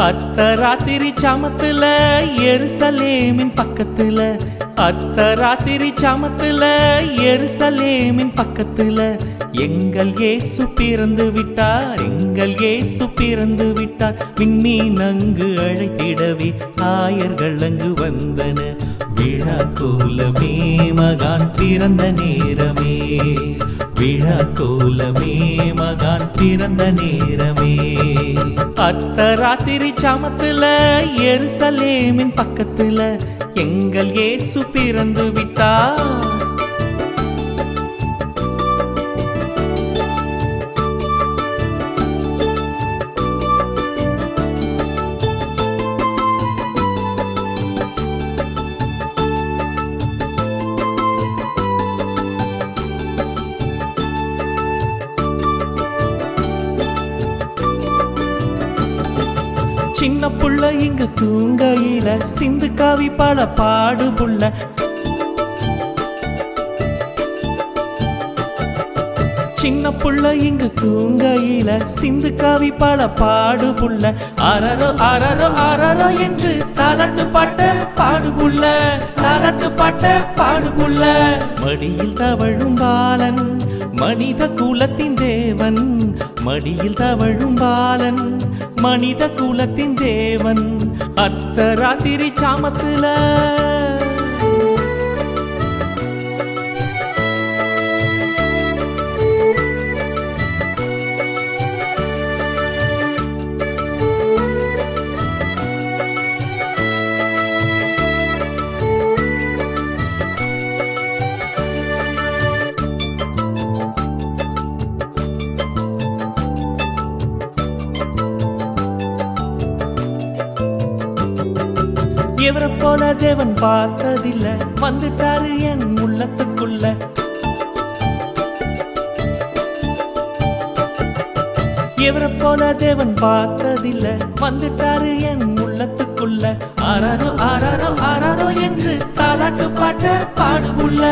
அர்த்தராத்திரி சாமத்துல எருசலேமின் பக்கத்துல, அர்த்தராத்திரி சாமத்துல எருசலேமின் பக்கத்துல எங்கள் இயேசு பிறந்து விட்டார், எங்கள் இயேசு பிறந்து விட்டார். விண்மீன் அங்கு அழைத்திடவே ஆயர்கள் அங்கு வந்தன. விழா கோலமே மகான் பிறந்த நேரமே, விழா கோலமே மகான் பிறந்த நேரமே. அர்த்தராத்திரி சாமத்துல எருசலேமின் பக்கத்துல எங்கள் இயேசு பிறந்து விட்டார். சின்ன புள்ள இங்கு தூங்கையில சிந்து காவி பல பாடு புள்ள, சின்ன புள்ள இங்கு தூங்கையில சிந்து காவி பல பாடு புள்ள. அரரோ அரரோ அரரோ என்று தாலாட்டு பாட்ட பாடு புள்ள, தாலாட்டு பாட்ட பாடு புள்ள. மடியில் தவழும் பாலன் மனித குலத்தின் தேவன், மடியில் தவழும் பாலன் மனித குலத்தின் தேவன். அர்த்தராத்திரி சாமத்துல எவரை போல தேவன் பார்த்ததில்ல, வந்துட்டாரு என் உள்ளத்துக்குள்ள. எவரை போல தேவன் பார்த்ததில்ல, வந்துட்டாரு என் உள்ளத்துக்குள்ள. அரரோ அரரோ அரரோ என்று தாலாட்டு பாட்ட பாடுபுள்ள,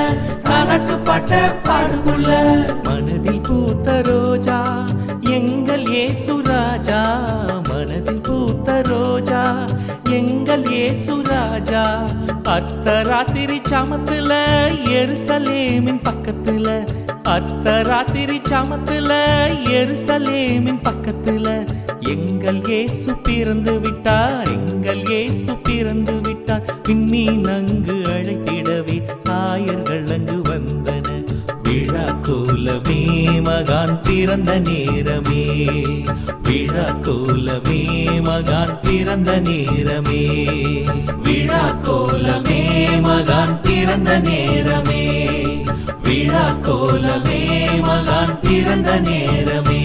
தாலாட்டு பாட்ட பாடுபுள்ள. மனதில் பூத்த ரோஜா எங்கள் இயேசு ராஜா, மனதில் பூத்த ரோஜா எங்கள் இயேசு ராஜா. அர்த்தராத்திரி சாமத்துல எருசலேமின் பக்கத்துல, அர்த்தராத்திரி சாமத்துல எருசலேமின் பக்கத்துல எங்கள் இயேசு பிறந்து விட்டார், எங்கள் இயேசு பிறந்து விட்டார். விண்மீன் அங்கு அழைத்திடவே ஆயர்கள் அங்கு வந்தன. விழா கோலமே மகான் பிறந்த நேரமே, விழா கோலமே மகான் பிறந்த நேரமே, விழா கோலமே மகான் பிறந்த நேரமே, விழா கோலமே மகான் பிறந்த நேரமே.